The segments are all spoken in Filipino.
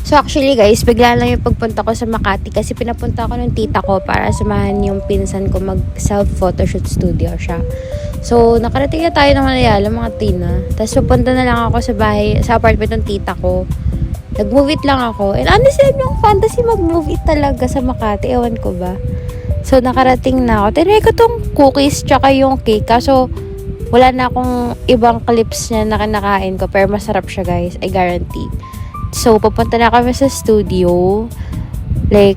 So actually guys, bigla lang yung pagpunta ko sa Makati kasi pinapunta ko ng tita ko para samahan yung pinsan ko mag self photoshoot studio siya. So nakarating na tayo ng Malayalam mga tina. Tapos pupunta na lang ako sa bahay, sa apartment ng tita ko. Nag-move it lang ako. And honestly, yung fantasy mag-move it talaga sa Makati. Ewan ko ba. So nakarating na ako. Tinry ko tong cookies tsaka yung cake. Kaso wala na akong ibang clips niya na kinakain ko. Pero masarap siya guys. I guarantee. So, papunta na kami sa studio. Like,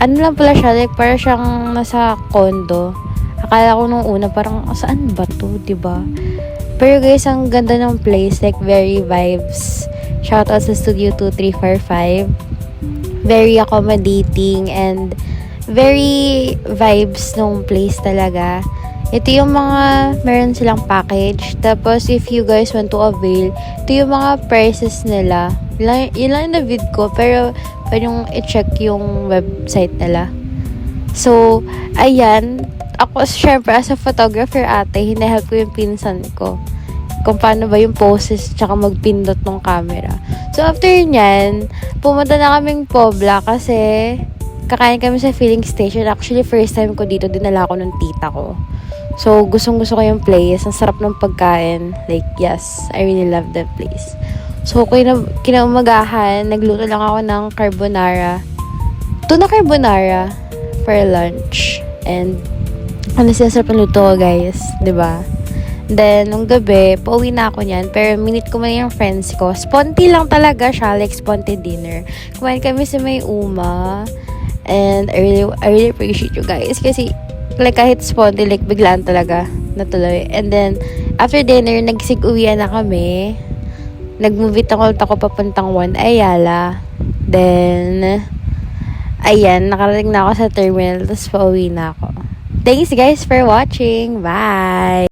ano lang pala siya, like, parang siyang nasa condo. Akala ko nung una, parang, saan ba to, diba? Pero guys, ang ganda ng place, like, very vibes. Shoutout sa Studio 2345. Very accommodating and very vibes nung place talaga. Ito yung mga, meron silang package. Tapos, if you guys want to avail, ito yung mga prices nila. Yun lang yung na-vid ko. Pero, pwede yung i-check yung website nila. So, ayan. Ako, syempre, as a photographer ate, hinahelp ko yung pinsan ko. Kung paano ba yung poses, tsaka magpindot ng camera. So, after nyan, pumunta na kaming Pobla kasi kakain kami sa filling station. Actually, first time ko dito, dinala ko ng tita ko. So, gustong-gusto ko yung place. Ang sarap ng pagkain. Like, yes, I really love that place. So, kinaumagahan, nagluto lang ako ng carbonara. Tuna carbonara for lunch. And, honestly, sarap ng luto ko, guys. Diba? Then, nung gabi, pauwi na ako niyan. Pero, minute ko man yung friends ko. Sponty lang talaga siya. Like, sponty dinner. Kumain kami sa may Uma. And, I really appreciate you guys. Kasi, like, kahit sponty, like, biglaan talaga natuloy. And then, after dinner, nagsig-uwian na kami. Nag-movie ako papuntang One Ayala. Then, ayan, nakarating na ako sa terminal. Tapos, pauwi na ako. Thanks, guys, for watching. Bye!